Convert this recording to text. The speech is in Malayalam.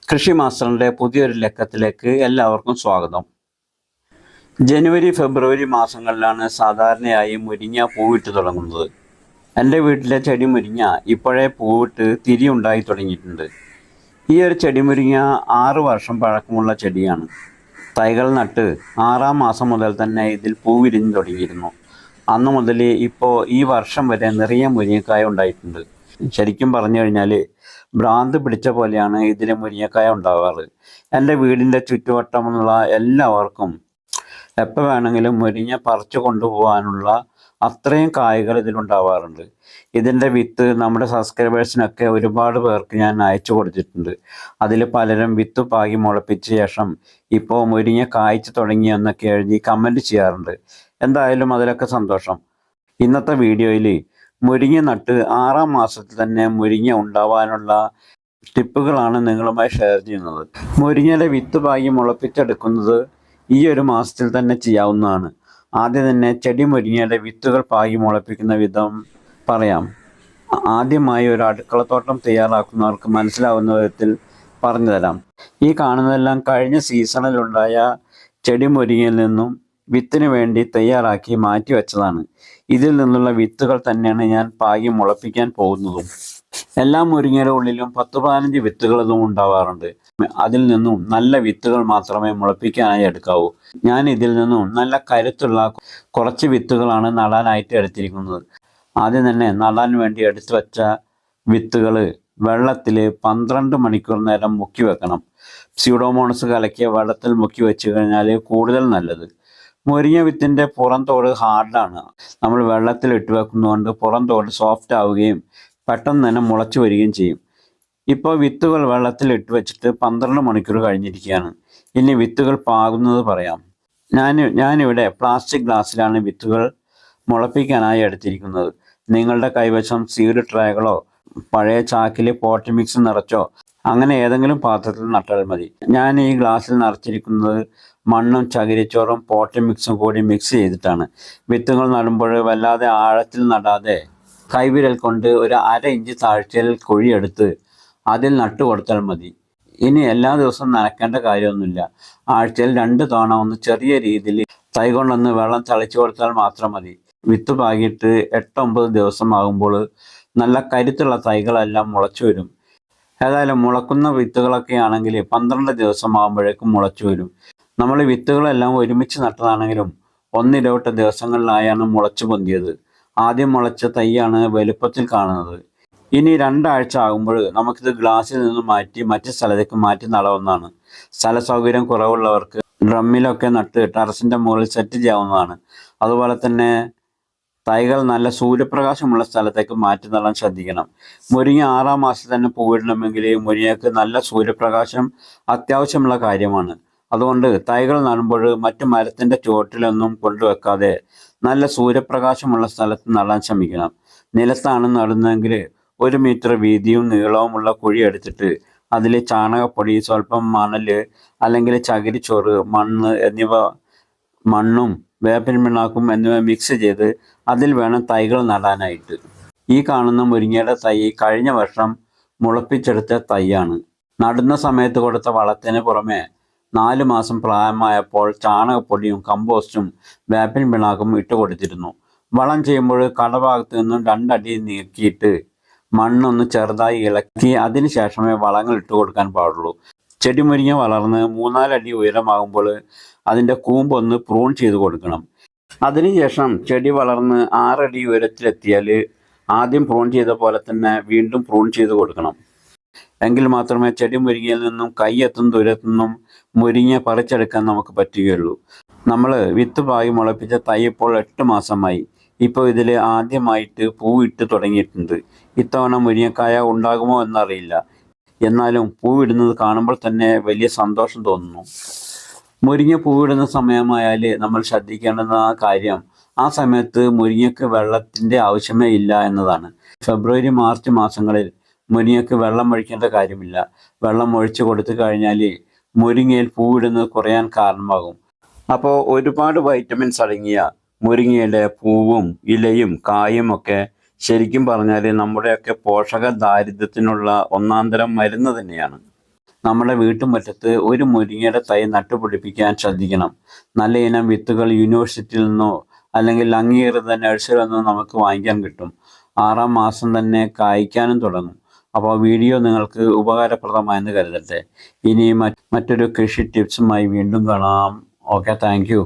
കൃഷി മാസ്റ്ററിൻ്റെ പുതിയൊരു ലക്കത്തിലേക്ക് എല്ലാവർക്കും സ്വാഗതം. ജനുവരി ഫെബ്രുവരി മാസങ്ങളിലാണ് സാധാരണയായി മുരിങ്ങ പൂവിട്ട് തുടങ്ങുന്നത്. എൻ്റെ വീട്ടിലെ ചെടി മുരിങ്ങ ഇപ്പോഴേ പൂവിട്ട് തിരിയുണ്ടായി തുടങ്ങിയിട്ടുണ്ട്. ഈ ഒരു ചെടി മുരിങ്ങ 6 വർഷം പഴക്കമുള്ള ചെടിയാണ്. തൈകൾ നട്ട് 6-ാം മാസം മുതൽ തന്നെ ഇതിൽ പൂവിരിഞ്ഞു തുടങ്ങിയിരുന്നു. അന്ന് മുതൽ ഇപ്പോൾ ഈ വർഷം വരെ നിറയെ മുരിങ്ങക്കായ ഉണ്ടായിട്ടുണ്ട്. ശരിക്കും പറഞ്ഞു കഴിഞ്ഞാൽ ഭ്രാന്ത് പിടിച്ച പോലെയാണ് ഇതിലെ മുരിങ്ങക്കായ ഉണ്ടാവാറ്. എൻ്റെ വീടിൻ്റെ ചുറ്റുവട്ടമുള്ള എല്ലാവർക്കും എപ്പോൾ വേണമെങ്കിലും മുരിങ്ങ പറിച്ചു കൊണ്ടുപോകാനുള്ള അത്രയും കായ്കൾ ഇതിലുണ്ടാവാറുണ്ട്. ഇതിൻ്റെ വിത്ത് നമ്മുടെ സബ്സ്ക്രൈബേഴ്സിനൊക്കെ ഒരുപാട് പേർക്ക് ഞാൻ അയച്ചു കൊടുത്തിട്ടുണ്ട്. അതിൽ പലരും വിത്ത് പാകി മുളപ്പിച്ച ശേഷം ഇപ്പോൾ മുരിങ്ങ കായ്ച്ചു തുടങ്ങി എന്നൊക്കെ എഴുതി കമൻറ്റ് ചെയ്യാറുണ്ട്. എന്തായാലും അതിലൊക്കെ സന്തോഷം. ഇന്നത്തെ വീഡിയോയിൽ മുരിങ്ങ നട്ട് 6-ാം മാസത്തിൽ തന്നെ മുരിങ്ങ ഉണ്ടാവാനുള്ള ടിപ്പുകളാണ് നിങ്ങളുമായി ഷെയർ ചെയ്യുന്നത്. മുരിങ്ങയുടെ വിത്ത് പാകി മുളപ്പിച്ചെടുക്കുന്നത് ഈ ഒരു മാസത്തിൽ തന്നെ ചെയ്യാവുന്നതാണ്. ആദ്യം തന്നെ ചെടി മുരിങ്ങയുടെ വിത്തുകൾ പാകി മുളപ്പിക്കുന്ന വിധം പറയാം. ആദ്യമായി ഒരു അടുക്കളത്തോട്ടം തയ്യാറാക്കുന്നവർക്ക് മനസ്സിലാവുന്ന വിധത്തിൽ പറഞ്ഞു തരാം. ഈ കാണുന്നതെല്ലാം കഴിഞ്ഞ സീസണിലുണ്ടായ ചെടി മുരിങ്ങയിൽ നിന്നും വിത്തിന് വേണ്ടി തയ്യാറാക്കി മാറ്റി വെച്ചതാണ്. ഇതിൽ നിന്നുള്ള വിത്തുകൾ തന്നെയാണ് ഞാൻ പാകി മുളപ്പിക്കാൻ പോകുന്നതും. എല്ലാ മുരിങ്ങയുടെ ഉള്ളിലും 10-15 വിത്തുകളൊന്നും ഉണ്ടാവാറുണ്ട്. അതിൽ നിന്നും നല്ല വിത്തുകൾ മാത്രമേ മുളപ്പിക്കാനായി എടുക്കാവൂ. ഞാൻ ഇതിൽ നിന്നും നല്ല കരുത്തുള്ള കുറച്ച് വിത്തുകളാണ് നടാനായിട്ട് എടുത്തിരിക്കുന്നത്. ആദ്യം തന്നെ നടാൻ വേണ്ടി എടുത്തു വെച്ച വിത്തുകൾ വെള്ളത്തിൽ 12 മണിക്കൂർ നേരം മുക്കി വെക്കണം. സ്യൂഡോമോണസ് കലക്കിയ വെള്ളത്തിൽ മുക്കി വെച്ച് കഴിഞ്ഞാൽ കൂടുതൽ നല്ലത്. മുരിങ്ങ വിത്തിൻ്റെ പുറംതോട് ഹാർഡാണ്. നമ്മൾ വെള്ളത്തിൽ ഇട്ട് വെക്കുന്നതുകൊണ്ട് പുറംതോട് സോഫ്റ്റ് ആവുകയും പെട്ടെന്ന് തന്നെ മുളച്ചു വരികയും ചെയ്യും. ഇപ്പോൾ വിത്തുകൾ വെള്ളത്തിൽ ഇട്ട് വെച്ചിട്ട് 12 മണിക്കൂർ കഴിഞ്ഞിരിക്കുകയാണ്. ഇനി വിത്തുകൾ പാകുന്നത് പറയാം. ഞാനിവിടെ പ്ലാസ്റ്റിക് ഗ്ലാസ്സിലാണ് വിത്തുകൾ മുളപ്പിക്കാനായി എടുത്തിരിക്കുന്നത്. നിങ്ങളുടെ കൈവശം സീഡ് ട്രേകളോ പഴയ ചാക്കിൽ പോട്ട് മിക്സ് നിറച്ചോ അങ്ങനെ ഏതെങ്കിലും പാത്രത്തിൽ നട്ടാൽ മതി. ഞാൻ ഈ ഗ്ലാസ്സിൽ നിറച്ചിരിക്കുന്നത് മണ്ണും ചകിരിച്ചോറും പോട്ട് മിക്സും കൂടി മിക്സ് ചെയ്തിട്ടാണ്. വിത്തുകൾ നടുമ്പോൾ വല്ലാതെ ആഴത്തിൽ നടാതെ കൈവിരൽ കൊണ്ട് ഒരു 1/2 ഇഞ്ച് താഴ്ചയിൽ കുഴിയെടുത്ത് അതിൽ നട്ടു കൊടുത്താൽ മതി. ഇനി എല്ലാ ദിവസവും നനയ്ക്കേണ്ട കാര്യമൊന്നുമില്ല. ആഴ്ചയിൽ 2 തവണ ഒന്ന് ചെറിയ രീതിയിൽ തൈ കൊണ്ടൊന്ന് വെള്ളം തളിച്ചു കൊടുത്താൽ മാത്രം മതി. വിത്ത് പാകിയിട്ട് 8-9 ദിവസം ആകുമ്പോൾ നല്ല കരുത്തുള്ള തൈകളെല്ലാം മുളച്ചു വരും. ഏതായാലും മുളക്കുന്ന വിത്തുകളൊക്കെ ആണെങ്കിൽ 12 ദിവസം ആകുമ്പോഴേക്കും മുളച്ചു വരും. നമ്മൾ വിത്തുകളെല്ലാം ഒരുമിച്ച് നട്ടതാണെങ്കിലും ഒന്നിടവിട്ട ദിവസങ്ങളിലായാണ് മുളച്ചു പൊന്തിയത്. ആദ്യം മുളച്ച തൈയാണ് വലുപ്പത്തിൽ കാണുന്നത്. ഇനി 2 ആഴ്ച ആകുമ്പോൾ നമുക്കിത് ഗ്ലാസ്സിൽ നിന്ന് മാറ്റി മറ്റു സ്ഥലത്തേക്ക് മാറ്റി നടാവുന്നതാണ്. സ്ഥല സൗകര്യം കുറവുള്ളവർക്ക് ഡ്രമ്മിലൊക്കെ നട്ട് ടെറസിൻ്റെ മുകളിൽ സെറ്റ് ചെയ്യാവുന്നതാണ്. അതുപോലെ തന്നെ തൈകൾ നല്ല സൂര്യപ്രകാശമുള്ള സ്ഥലത്തേക്ക് മാറ്റി നടാൻ ശ്രദ്ധിക്കണം. മുരിങ്ങ 6-ാം മാസത്തിൽ തന്നെ പൂവിടണമെങ്കിൽ മുരിങ്ങയ്ക്ക് നല്ല സൂര്യപ്രകാശം അത്യാവശ്യമുള്ള കാര്യമാണ്. അതുകൊണ്ട് തൈകൾ നടുമ്പോൾ മറ്റു മരത്തിൻ്റെ ചുവട്ടിലൊന്നും കൊണ്ടുവെക്കാതെ നല്ല സൂര്യപ്രകാശമുള്ള സ്ഥലത്ത് നടാൻ ശ്രമിക്കണം. നിലത്താണ് നടുന്നതെങ്കിൽ 1 മീറ്റർ വീതിയും നീളവുമുള്ള കുഴി എടുത്തിട്ട് അതിൽ ചാണകപ്പൊടി, സ്വല്പം മണൽ അല്ലെങ്കിൽ ചകിരിച്ചോറ്, മണ്ണും വേപ്പിൻ പിണ്ണാക്കും എന്നിവ മിക്സ് ചെയ്ത് അതിൽ വേണം തൈകൾ നടാനായിട്ട്. ഈ കാണുന്ന മുരിങ്ങയുടെ തൈ കഴിഞ്ഞ വർഷം മുളപ്പിച്ചെടുത്ത തൈയാണ്. നടുന്ന സമയത്ത് കൊടുത്ത വളത്തിന് പുറമെ 4 മാസം പ്രായമായപ്പോൾ ചാണകപ്പൊടിയും കമ്പോസ്റ്റും വേപ്പിൻ പിണ്ണാക്കും ഇട്ട് കൊടുത്തിരുന്നു. വളം ചെയ്യുമ്പോൾ കടഭാഗത്ത് നിന്നും 2 അടി നീക്കിയിട്ട് മണ്ണൊന്ന് ചെറുതായി ഇളക്കി അതിന് ശേഷമേ വളങ്ങൾ ഇട്ട് കൊടുക്കാൻ പാടുള്ളൂ. ചെടി മുരിങ്ങ വളർന്ന് 3-4 അടി ഉയരമാകുമ്പോൾ അതിൻ്റെ കൂമ്പൊന്ന് പ്രൂൺ ചെയ്ത് കൊടുക്കണം. അതിനുശേഷം ചെടി വളർന്ന് 6 അടി ഉയരത്തിലെത്തിയാൽ ആദ്യം പ്രൂൺ ചെയ്ത പോലെ തന്നെ വീണ്ടും പ്രൂൺ ചെയ്ത് കൊടുക്കണം. എങ്കിൽ മാത്രമേ ചെടി മുരിങ്ങയിൽ നിന്നും കൈയെത്തും ദൂരത്തുനിന്നും മുരിങ്ങ പറിച്ചെടുക്കാൻ നമുക്ക് പറ്റുകയുള്ളൂ. നമ്മൾ വിത്ത് പാകി മുളപ്പിച്ച തൈ ഇപ്പോൾ 8 മാസമായി. ഇപ്പോൾ ഇതിൽ ആദ്യമായിട്ട് പൂവിട്ട് തുടങ്ങിയിട്ടുണ്ട്. ഇത്തവണ മുരിങ്ങക്കായ ഉണ്ടാകുമോ എന്നറിയില്ല. എന്നാലും പൂവിടുന്നത് കാണുമ്പോൾ തന്നെ വലിയ സന്തോഷം തോന്നുന്നു. മുരിങ്ങ പൂവിടുന്ന സമയമായാൽ നമ്മൾ ശ്രദ്ധിക്കേണ്ടുന്ന കാര്യം ആ സമയത്ത് മുരിങ്ങയ്ക്ക് വെള്ളത്തിൻ്റെ ആവശ്യമേ ഇല്ല എന്നതാണ്. ഫെബ്രുവരി മാർച്ച് മാസങ്ങളിൽ മുരിങ്ങയ്ക്ക് വെള്ളം ഒഴിക്കേണ്ട കാര്യമില്ല. വെള്ളം ഒഴിച്ചു കൊടുത്തു കഴിഞ്ഞാൽ മുരിങ്ങയിൽ പൂവിടുന്നത് കുറയാൻ കാരണമാകും. അപ്പോൾ ഒരുപാട് വൈറ്റമിൻസ് അടങ്ങിയ മുരിങ്ങയുടെ പൂവും ഇലയും കായും ഒക്കെ ശരിക്കും പറഞ്ഞാൽ നമ്മുടെയൊക്കെ പോഷക ദാരിദ്ര്യത്തിനുള്ള ഒന്നാന്തരം മരുന്ന് തന്നെയാണ്. നമ്മുടെ വീട്ടുമുറ്റത്ത് ഒരു മുരിങ്ങയുടെ തൈ നട്ടുപിടിപ്പിക്കാൻ ശ്രദ്ധിക്കണം. നല്ല ഇനം വിത്തുകൾ യൂണിവേഴ്സിറ്റിയിൽ നിന്നോ അല്ലെങ്കിൽ അംഗീകൃത നഴ്സറിയിൽ നിന്നോ നമുക്ക് വാങ്ങിക്കാൻ കിട്ടും. 6-ാം മാസം തന്നെ കായ്ക്കാനും തുടങ്ങും. അപ്പോൾ വീഡിയോ നിങ്ങൾക്ക് ഉപകാരപ്രദമായെന്ന് കരുതട്ടെ. ഇനി മറ്റൊരു കൃഷി ടിപ്സുമായി വീണ്ടും കാണാം. Okay, thank you.